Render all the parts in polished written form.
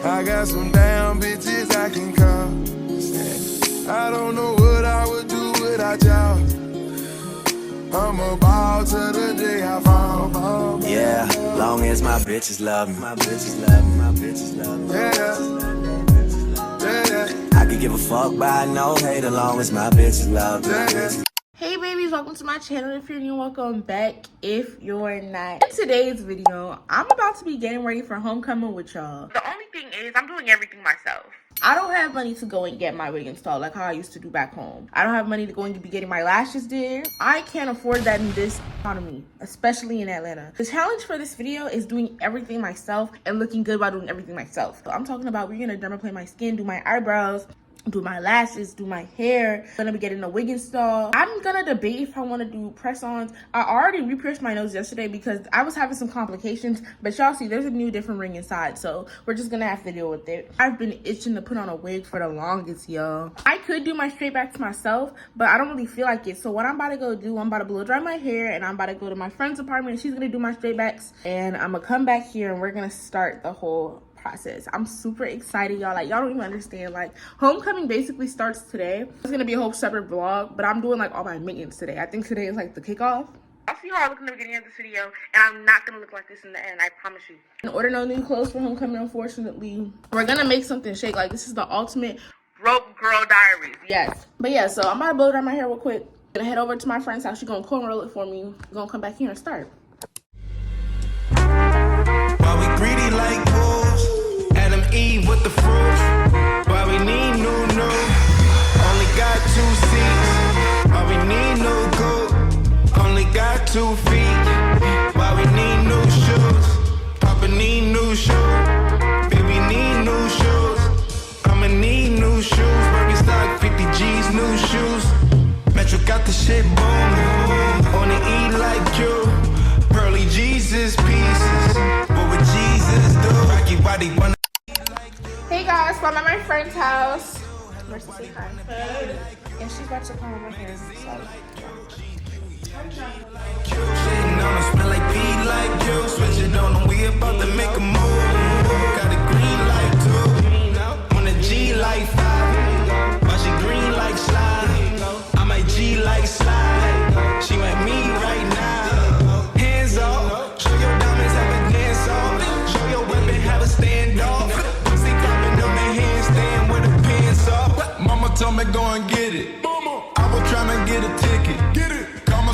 I got some damn bitches I can call. I don't know what I would do without y'all. I'm about to the day I fall. Yeah, long as my bitches love me. My bitches love me, my bitches love me. Yeah. I could give a fuck by no hate, as long as my bitches love me. Hey babies, welcome to my channel. If you're new, welcome back. If you're not, in today's video, I'm about to be getting ready for homecoming with y'all. The only thing is, I'm doing everything myself. I don't have money to go and get my wig installed like how I used to do back home. I don't have money to go and be getting my lashes did. I can't afford that in this economy, especially in Atlanta. The challenge for this video is doing everything myself and looking good while doing everything myself. So I'm talking about we're gonna dermaplane my skin, do my eyebrows, do my lashes, do my hair. I'm gonna be getting a wig install. I'm gonna debate if I want to do press-ons. I already re-pierced my nose yesterday because I was having some complications, but y'all see there's a new different ring inside, so we're just gonna have to deal with it. I've been itching to put on a wig for the longest, y'all. I could do my straight backs myself, but I don't really feel like it. So what I'm about to go do, I'm about to blow dry my hair and I'm about to go to my friend's apartment and she's gonna do my straight backs, and I'm gonna come back here and we're gonna start the whole process. I'm super excited, y'all. Like, y'all don't even understand. Like, homecoming basically starts today. It's gonna be a whole separate vlog, but I'm doing like all my maintenance today. I think today is like the kickoff. I'll see how I look in the beginning of this video, and I'm not gonna look like this in the end, I promise you. In order no new clothes for homecoming, unfortunately. We're gonna make something shake. Like, this is the ultimate broke girl diaries. Yes. But yeah, so I'm about to blow dry my hair real quick. Gonna head over to my friend's house. She's gonna cornrow it for me. We're gonna come back here and start. Why we greedy like wolves? Adam Eve with the fruit. Why we need new. Only got 2 seats. Why we need new gold? Only got 2 feet. Why we need new shoes? Papa need new shoes. Baby need new shoes. I'ma need new shoes. Working stock 50 G's, new shoes. Metro got the shit booming. On the E like you. Pearly Jesus pieces. What would Jesus do? Rocky body one. Hey guys, so I'm at my friend's house. Mercy, say hi. And she's about to come over here. Shitting on them, smell like pee like you. Switch it on them, we about to make a move. Got a green light too. On a G like 5. Why she green like slide? I'm a G like slide. She want me right now. Hands off. Show your diamonds, have a dance off. Show your weapon, have a standoff. Pussy clapping on the handstand with a pants off. Mama told me go and get it. I was trying to get a ticket. Get it.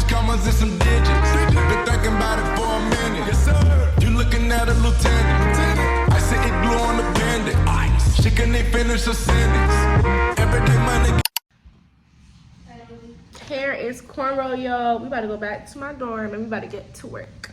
Commas and some digits. Been thinking about it for a minute. Yes, sir. You looking at a lieutenant. I said it glue on the bandit. Ice. She couldn't finish her sentence. Everyday money. Hair is cornrow, y'all. We about to go back to my dorm and we about to get to work.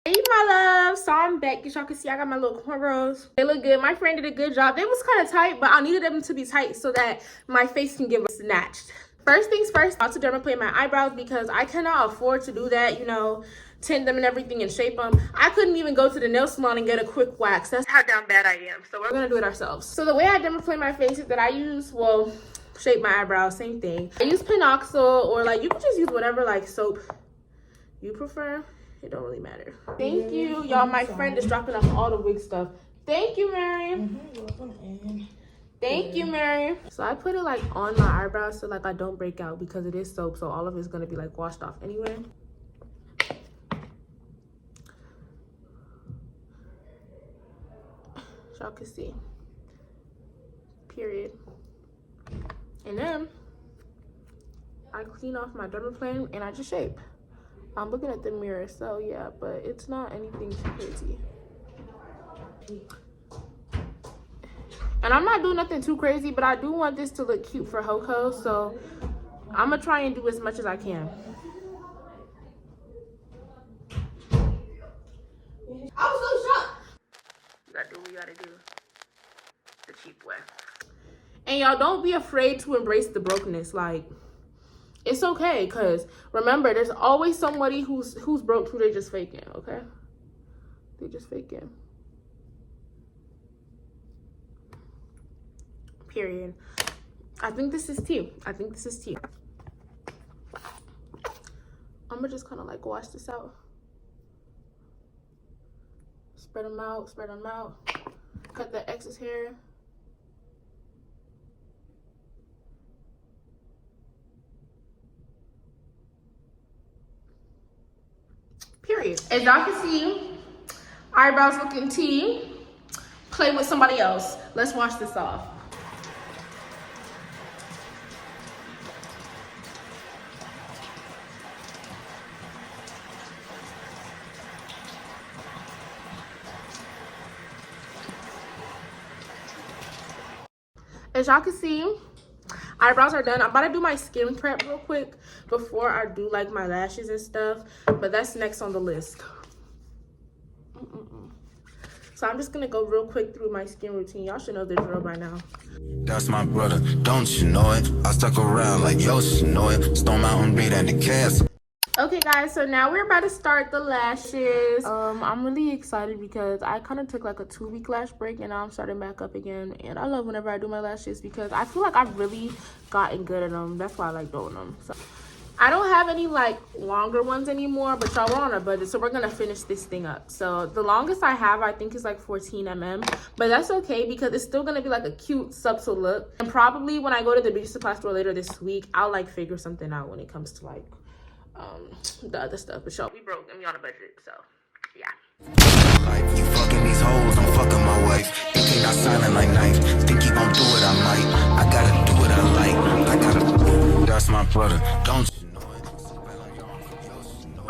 Hey my love, so I'm back. As y'all can see, I got my little cornrows. They look good. My friend did a good job. They was kind of tight, but I needed them to be tight so that my face can give a snatched. First things first, I'm about to dermaplane my eyebrows because I cannot afford to do that, you know, tint them and everything and shape them. I couldn't even go to the nail salon and get a quick wax. That's how down bad I am. So we're gonna do it ourselves. So the way I dermaplane my face is that I use, well, shape my eyebrows, same thing. I use Pinoxyl, or like you can just use whatever like soap you prefer. It don't really matter. Thank you, y'all. My friend is dropping off all the wig stuff. Thank you, Mary. Thank you, Mary. So I put it like on my eyebrows so like I don't break out because it is soap, so all of it's gonna be like washed off anyway. Y'all can see. Period. And then I clean off my dermaplane and I just shape. I'm looking at the mirror, so yeah, but it's not anything too crazy. And I'm not doing nothing too crazy, but I do want this to look cute for Hoko, so I'm gonna try and do as much as I can. I was so shocked. You gotta do what you gotta do the cheap way. And y'all, don't be afraid to embrace the brokenness. Like, it's okay, because remember, there's always somebody who's broke who they just faking, okay? They just faking. Period. I think this is tea. I think this is tea. I'm gonna just kind of like wash this out. Spread them out, spread them out. cut the excess hair. Period. As y'all can see, eyebrows looking tea. Play with somebody else. Let's wash this off. As y'all can see, eyebrows are done. I'm about to do my skin prep real quick before I do like my lashes and stuff, but that's next on the list. So I'm just gonna go real quick through my skin routine. Y'all should know the drill by now. That's my brother, don't you know it? I stuck around like Yoshi, know it? Stone Mountain beat and the castle. Okay guys, so now we're about to start the lashes. I'm really excited because I kind of took like a 2-week lash break and now I'm starting back up again. And I love whenever I do my lashes because I feel like I've really gotten good at them. That's why I like doing them. So I don't have any like longer ones anymore, but y'all, we're on a budget, so we're gonna finish this thing up. So the longest I have, I think, is like 14 mm, but that's okay because it's still gonna be like a cute subtle look. And probably when I go to the beauty supply store later this week, I'll like figure something out when it comes to like the other stuff. But y'all, we broke and we on a budget, so yeah. Like you fucking these hoes, I'm fucking my wife. You think I'm silent like knife. Think you gon' do it, I might. I gotta do what I like. I gotta. That's my brother, don't you know it?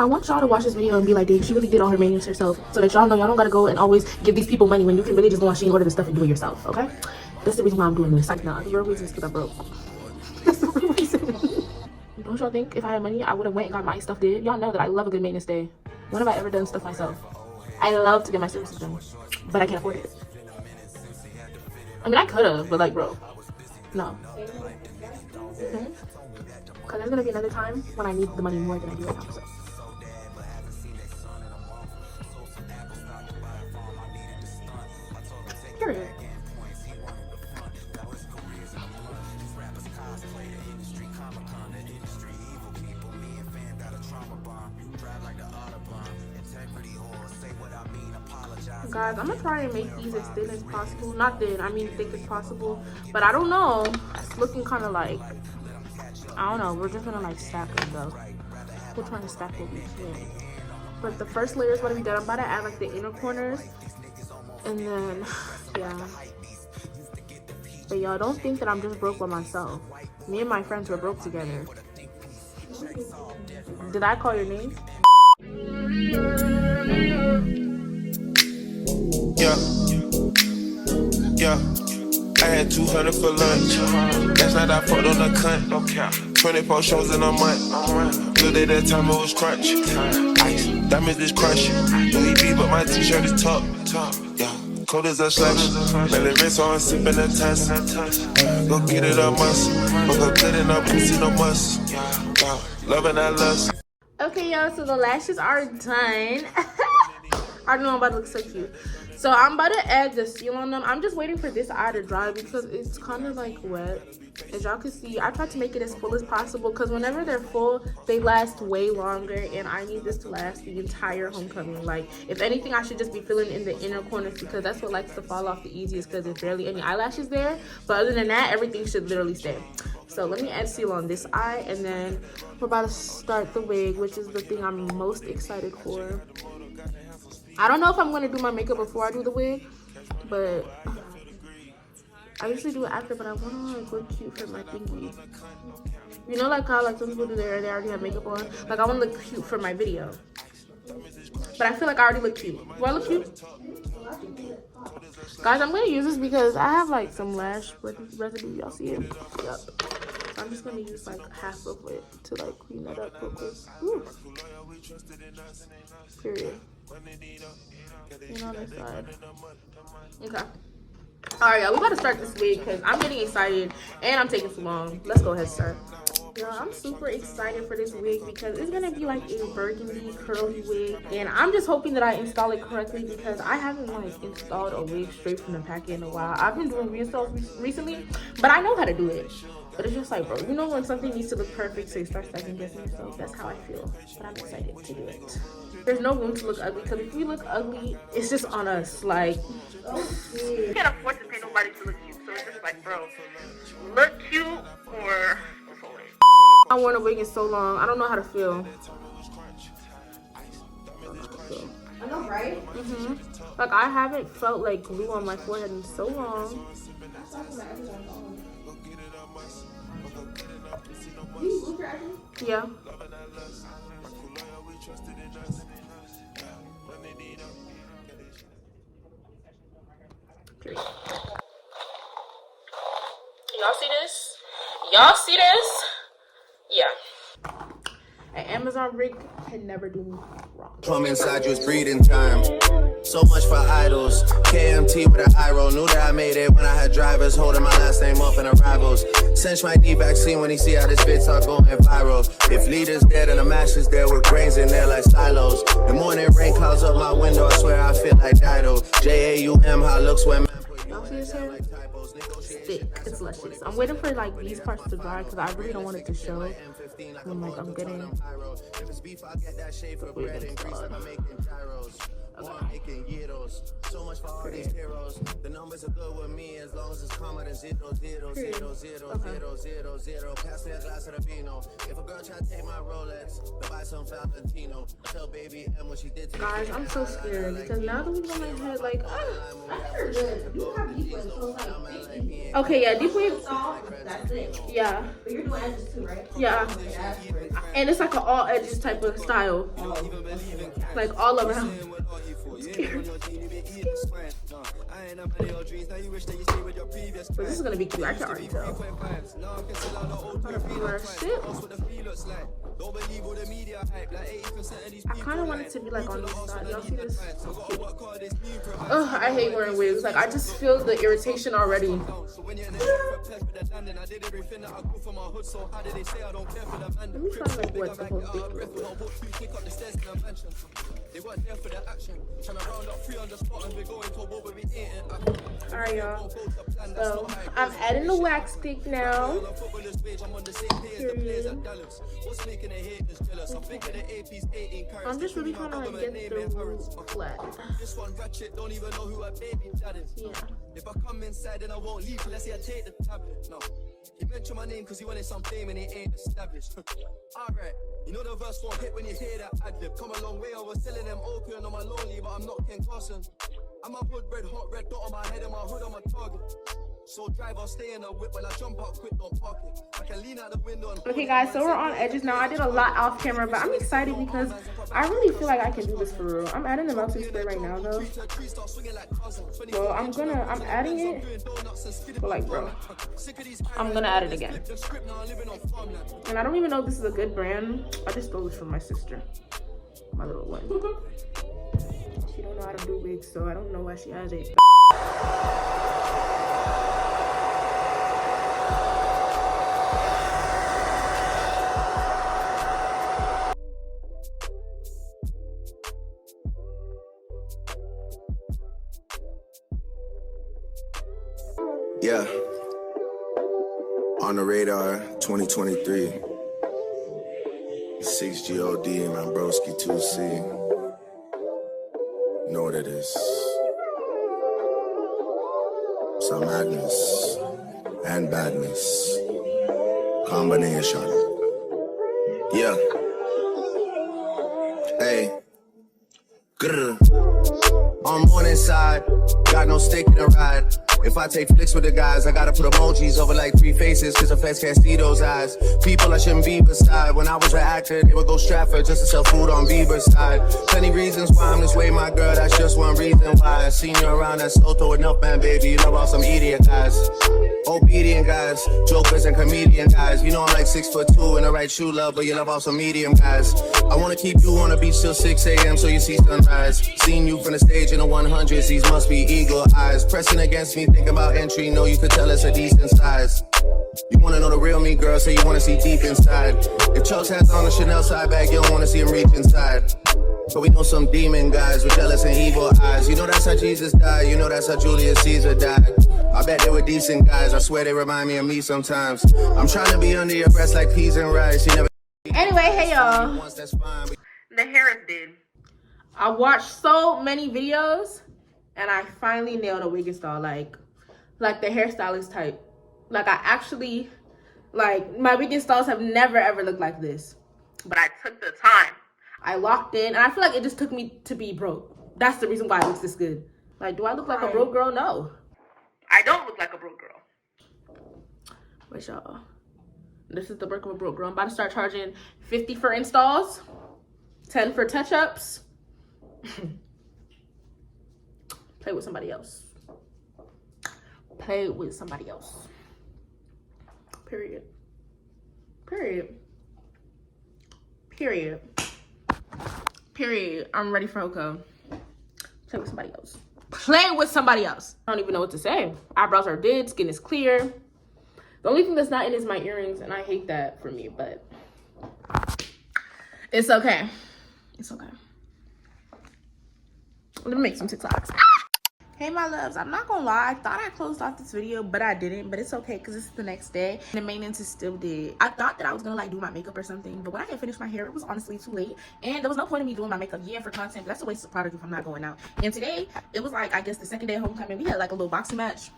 I want y'all to watch this video and be like, dang, she really did all her maintenance herself, so that y'all know y'all don't gotta go and always give these people money when you can really just go on Shein and order the stuff and do it yourself. Okay, that's the reason why I'm doing this. Like, nah, the real reason is because I broke. That's the real reason. Don't y'all think if I had money, I would have went and got my stuff did? Y'all know that I love a good maintenance day. When have I ever done stuff myself? I love to get my services done, but I can't afford it. I mean, I could have, but like, bro, no. Because there's going to be another time when I need the money more than I do right now, so. Period. Guys, I'm gonna try and make these as thin as possible. Not thin, I mean thick as possible. But I don't know. It's looking kind of like, I don't know. We're just gonna like stack them though. We're trying to stack them each way. But the first layer is gonna be done. I'm about to add like the inner corners. And then, yeah. But y'all don't think that I'm just broke by myself. Me and my friends were broke together. Did I call your name? Yeah, I had 200 for lunch. Last night I fucked on a cunt. 24 shows in a month. Good day that time it was crunch. Ice, diamonds is crush. Louis V, but my t-shirt is top. Yeah, cold as a slush. Let it rinse on, sipping a test. Go get it up, must. But go good in a pussy, no must. Yeah, loving that lust. Okay, y'all, so the lashes are done. I know I'm about to look so cute. So I'm about to add the seal on them. I'm just waiting for this eye to dry because it's kind of like wet. As y'all can see, I tried to make it as full as possible because whenever they're full, they last way longer, and I need this to last the entire homecoming. Like, if anything, I should just be filling in the inner corners because that's what likes to fall off the easiest because there's barely any eyelashes there. But other than that, everything should literally stay. So let me add seal on this eye, and then we're about to start the wig, which is the thing I'm most excited for. I don't know if I'm going to do my makeup before I do the wig, but I usually do it after, but I want to like look cute for my thingy. You know, like how like some people do their hair, they already have makeup on? Like, I want to look cute for my video. But I feel like I already look cute. Do I look cute? Guys, I'm going to use this because I have like some lash residue. Y'all see it? Yep. So I'm just going to use like half of it to like clean that up real quick. Ooh. Period. And on this side. Okay. Alright, y'all, we gotta start this wig because I'm getting excited and I'm taking too long. Let's go ahead and start. Y'all, I'm super excited for this wig because it's gonna be like a burgundy curly wig, and I'm just hoping that I install it correctly because I haven't like installed a wig straight from the packet in a while. I've been doing reinstalls recently, but I know how to do it. But it's just like, bro, you know when something needs to look perfect, so you start second guessing yourself. That's how I feel. But I'm excited to do it. There's no room to look ugly, because if we look ugly, it's just on us. Like, you can't afford to pay nobody to look cute. So it's just like, bro, look cute or just hold it. I worn a wig in so long. I don't know how to feel. I know, right? Like, I haven't felt like glue on my forehead in so long. Yeah. Y'all see this? Y'all see this? Yeah. An Amazon rig can never do me wrong. From inside you, it's breathing time. So much for idols. KMT with an eye roll. Knew that I made it when I had drivers holding my last name up in arrivals. Cinch my knee vaccine when he see how this bitch start going viral. If leaders dead and the masses there with grains in there like silos. The morning rain clouds up my window. I swear I feel like Dido. JAUM, how it looks when man put Y'all see this hair? Thick. It's luscious. I'm waiting for like these parts to dry because I really don't want it to show. I'm like, I'm getting the wig inside. So much for all these heroes. The numbers are good with me as long as it's calmer than 0 0 0 0 0 0 0. Pass me a glass of the vino. If a girl try to take my Rolex, they'll buy some Valentino. Tell baby M what she did to Guys, I'm so scared because now that we're on my head, like, You have deep waves, so it's like okay, yeah, deep wave. that's it. Yeah, But you're doing edges too, right? yeah, Okay, that's great. and it's like an all edges type of style, like all around. But this is gonna be cute. I can already tell. I kind of want it to be like on this side. Y'all see this? Ugh, I hate wearing wigs. Like, I just feel the irritation already. Let me try to like wet the whole thing real quick. Alright, y'all. So I'm adding the wax stick now. I'm just really trying to like get the root flat. Yeah. If I come inside, then I won't leave unless I take the tablet. No. He mentioned my name because he wanted some fame and it ain't established. Alright, you know the verse won't hit when you hear that ad-lib. Come a long way, I was selling them opium on my lonely, but I'm not Ken Carson. I'm a hood red, hot red dot on my head and my hood on my target. So drive, I'll stay in the whip when I jump out quick, don't park it. I can lean out the window and... Okay guys, so we're on edges now. I did a lot off camera, but I'm excited because I really feel like I can do this for real. I'm adding the melting spray right now though. Well, I'm adding it, but like, bro, I'm gonna add it again. And I don't even know if this is a good brand. I just stole this from my sister, my little one. She don't know how to do wigs, so I don't know why she has it. Yeah. On the radar, 2023. 6GOD, man, broski 2C. Know what it is. Some madness and badness. Combination. Yeah. Hey. Grr. On one inside, got no stick in the ride. If I take flicks with the guys, I gotta put emojis over like 3 faces, cause the feds can't see those eyes. People I shouldn't be beside. When I was an actor, they would go Stratford just to sell food on Bieber's side. Plenty reasons why I'm this way, my girl, that's just one reason why. I seen you around that Soto enough, man, baby. You know about some idiot guys. Obedient guys, jokers and comedian guys. You know I'm like 6'2" in the right shoe, love, but you love all some medium guys. I wanna keep you on the beach till 6 a.m. so you see sunrise. Seen you from the stage in the 100s, these must be eagle eyes. Pressing against me, think about entry, know you could tell us a decent size. You wanna know the real me, girl, say you wanna see deep inside. If Chubbs has on a Chanel side bag, you don't wanna see him reach inside. But we know some demon guys with jealous and evil eyes. You know that's how Jesus died, you know that's how Julius Caesar died. I bet they were decent guys, I swear they remind me of me sometimes. I'm trying to be under your breast like peas and rice. You never... Anyway, hey y'all. The hair is dead. I watched so many videos and I finally nailed a wig install, like the hairstylist type. Like I actually, like my wig installs have never ever looked like this. But I took the time. I locked in and I feel like it just took me to be broke. That's the reason why it looks this good. Like, do I look like a broke girl? No. I don't look like a broke girl. But y'all, this is the work of a broke girl. I'm about to start charging $50 for installs, $10 for touch-ups. Play with somebody else. Play with somebody else. Period. Period. Period. Period. I'm ready for Hoko. Play with somebody else. Play with somebody else. I don't even know what to say. Eyebrows are did. Skin is clear. The only thing that's not in is my earrings, and I hate that for me, but it's okay. It's okay. Let me make some TikToks. Hey my loves, I'm not gonna lie, I thought I closed off this video, but I didn't. But it's okay because it's the next day and the maintenance is still dead. I thought that I was gonna like do my makeup or something, but when I had finished my hair, it was honestly too late, and there was no point in me doing my makeup for content. But that's a waste of product if I'm not going out. And today it was like, I guess the second day of homecoming, we had like a little boxing match.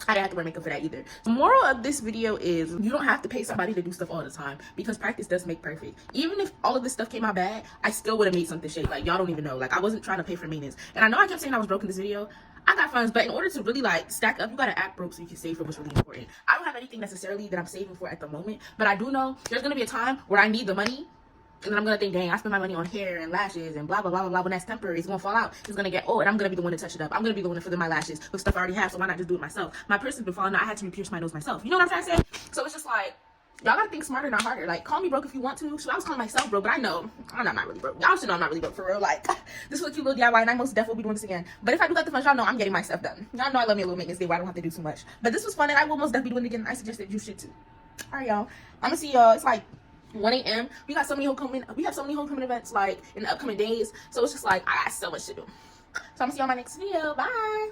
I didn't have to wear makeup for that either. The moral of this video is you don't have to pay somebody to do stuff all the time, because practice does make perfect. Even if all of this stuff came out bad, I still would have made something shake. Like, y'all don't even know. Like, I wasn't trying to pay for maintenance. And I know I kept saying I was broke in this video. I got funds, but in order to really like stack up, you gotta act broke so you can save for what's really important. I don't have anything necessarily that I'm saving for at the moment, but I do know there's gonna be a time where I need the money. And then I'm gonna think, dang, I spend my money on hair and lashes and blah, blah, blah, blah, blah. When that's temporary, it's gonna fall out. It's gonna get old, and I'm gonna be the one to touch it up. I'm gonna be the one to fill in my lashes with stuff I already have, so why not just do it myself? My purse has been falling out. I had to re-pierce my nose myself. You know what I'm trying to say? So it's just like, y'all gotta think smarter, not harder. Like, call me broke if you want to. So I was calling myself broke, but I know I'm not really broke. Y'all should know I'm not really broke for real. Like, this was a cute little DIY, and I most definitely will be doing this again. But if I do got the funds, y'all know I'm getting my stuff done. Y'all know I love me a little maintenance day where I don't have to do too much. But this was fun, and I will most definitely be doing it again. I suggest that you should too. All right, y'all. I'm gonna see y'all. It's like 1 a.m. We have so many homecoming events like in the upcoming days. So it's just like I got so much to do. So I'm gonna see you on my next video. Bye.